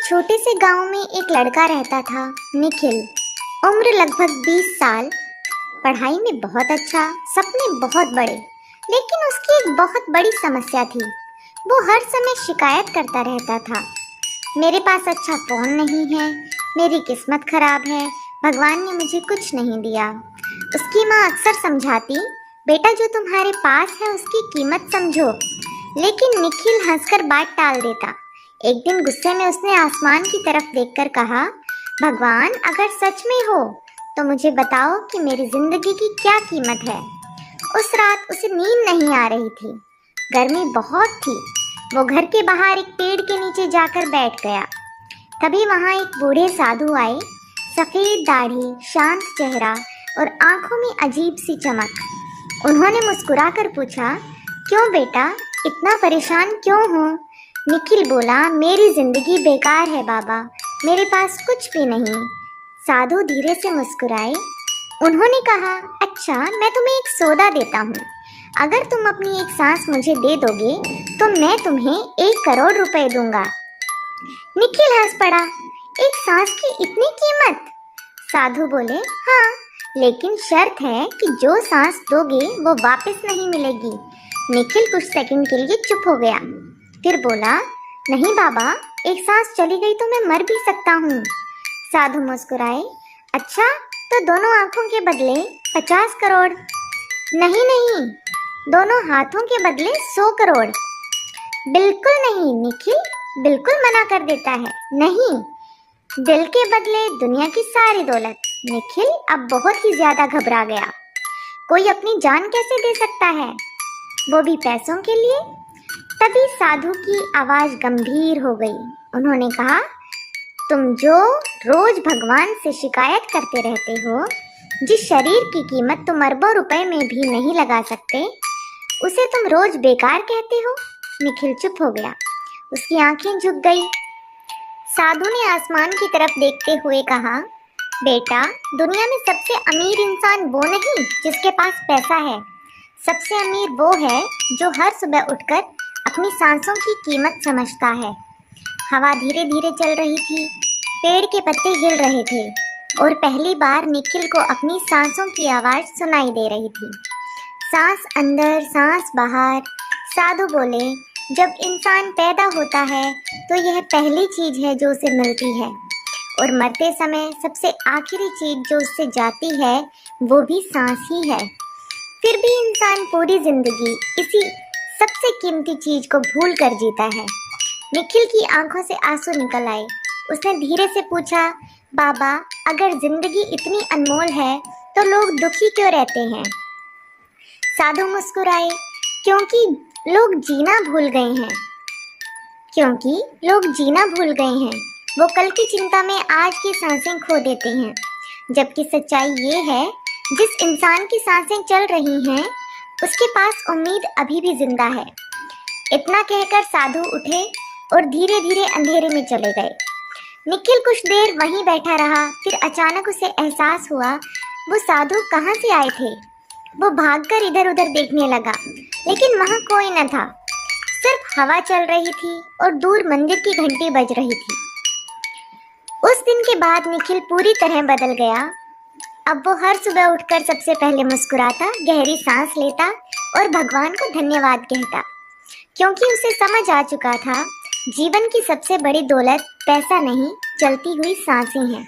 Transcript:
छोटे से गांव में एक लड़का रहता था, निखिल। उम्र लगभग 20 साल। पढ़ाई में बहुत अच्छा, सपने बहुत बड़े। लेकिन उसकी एक बहुत बड़ी समस्या थी। वो हर समय शिकायत करता रहता था, मेरे पास अच्छा फोन नहीं है, मेरी किस्मत खराब है, भगवान ने मुझे कुछ नहीं दिया। उसकी माँ अक्सर समझाती, बेटा जो तुम्हारे पास है उसकी कीमत समझो। लेकिन निखिल हंसकर बात टाल देता। एक दिन गुस्से में उसने आसमान की तरफ देखकर कहा, भगवान अगर सच में हो तो मुझे बताओ कि मेरी जिंदगी की क्या कीमत है। उस रात उसे नींद नहीं आ रही थी। गर्मी बहुत थी। वो घर के बाहर एक पेड़ के नीचे जाकर बैठ गया। तभी वहां एक बूढ़े साधु आए। सफेद दाढ़ी, शांत चेहरा और आंखों में अजीब सी चमक। उन्होंने मुस्कुराकर पूछा, क्यों बेटा, इतना परेशान क्यों हो? निखिल बोला, मेरी जिंदगी बेकार है बाबा, मेरे पास कुछ भी नहीं। साधु धीरे से मुस्कुराए। उन्होंने कहा, अच्छा मैं तुम्हें एक सौदा देता हूँ। अगर तुम अपनी एक सांस मुझे दे दोगे तो मैं तुम्हें 1 करोड़ रुपए दूंगा। निखिल हंस पड़ा, एक सांस की इतनी कीमत? साधु बोले, हाँ, लेकिन शर्त है कि जो सांस दोगे वो वापस नहीं मिलेगी। निखिल कुछ सेकंड के लिए चुप हो गया, फिर बोला, नहीं बाबा, एक सांस चली गई तो मैं मर भी सकता हूँ। साधु मुस्कुराए, अच्छा तो दोनों आंखों के बदले 50 करोड़। नहीं नहीं, दोनों हाथों के बदले 100 करोड़। बिल्कुल नहीं, निखिल बिल्कुल मना कर देता है। नहीं, दिल के बदले दुनिया की सारी दौलत। निखिल अब बहुत ही ज्यादा घबरा गया। कोई अपनी जान कैसे दे सकता है, वो भी पैसों के लिए? तभी साधु की आवाज गंभीर हो गई। उन्होंने कहा, तुम जो रोज भगवान से शिकायत करते रहते हो, जिस शरीर की कीमत तुम अरबों रुपए में भी नहीं लगा सकते, उसे तुम रोज बेकार कहते हो। निखिल चुप हो गया, उसकी आंखें झुक गई। साधु ने आसमान की तरफ देखते हुए कहा, बेटा, दुनिया में सबसे अमीर इंसान वो नहीं जिसके पास पैसा है। सबसे अमीर वो है जो हर सुबह उठकर अपनी सांसों की कीमत समझता है। हवा धीरे धीरे चल रही थी, पेड़ के पत्ते हिल रहे थे और पहली बार निखिल को अपनी सांसों की आवाज सुनाई दे रही थी। सांस अंदर, सांस बाहर। साधु बोले, जब इंसान पैदा होता है तो यह पहली चीज है जो उसे मिलती है, और मरते समय सबसे आखिरी चीज जो उससे जाती है वो भी सांस ही है। फिर भी इंसान पूरी जिंदगी इसी सबसे कीमती चीज को भूल कर जीता है। निखिल की आंखों से आंसू निकल आए। उसने धीरे से पूछा, बाबा अगर जिंदगी इतनी अनमोल है तो लोग दुखी क्यों रहते हैं? साधु मुस्कुराए, क्योंकि लोग जीना भूल गए हैं। क्योंकि लोग जीना भूल गए हैं, वो कल की चिंता में आज की सांसें खो देते हैं। जबकि सच्चाई ये है, जिस इंसान की सांसें चल रही हैं उसके पास उम्मीद अभी भी जिंदा है। इतना कहकर साधु उठे और धीरे धीरे अंधेरे में चले गए। निखिल कुछ देर वहीं बैठा रहा, फिर अचानक उसे एहसास हुआ वो साधु कहाँ से आए थे। वो भागकर इधर उधर देखने लगा, लेकिन वहाँ कोई न था। सिर्फ हवा चल रही थी और दूर मंदिर की घंटी बज रही थी। उस दिन के बाद निखिल पूरी तरह बदल गया। अब वो हर सुबह उठकर सबसे पहले मुस्कुराता, गहरी सांस लेता और भगवान को धन्यवाद कहता, क्योंकि उसे समझ आ चुका था, जीवन की सबसे बड़ी दौलत पैसा नहीं, चलती हुई सांसें हैं।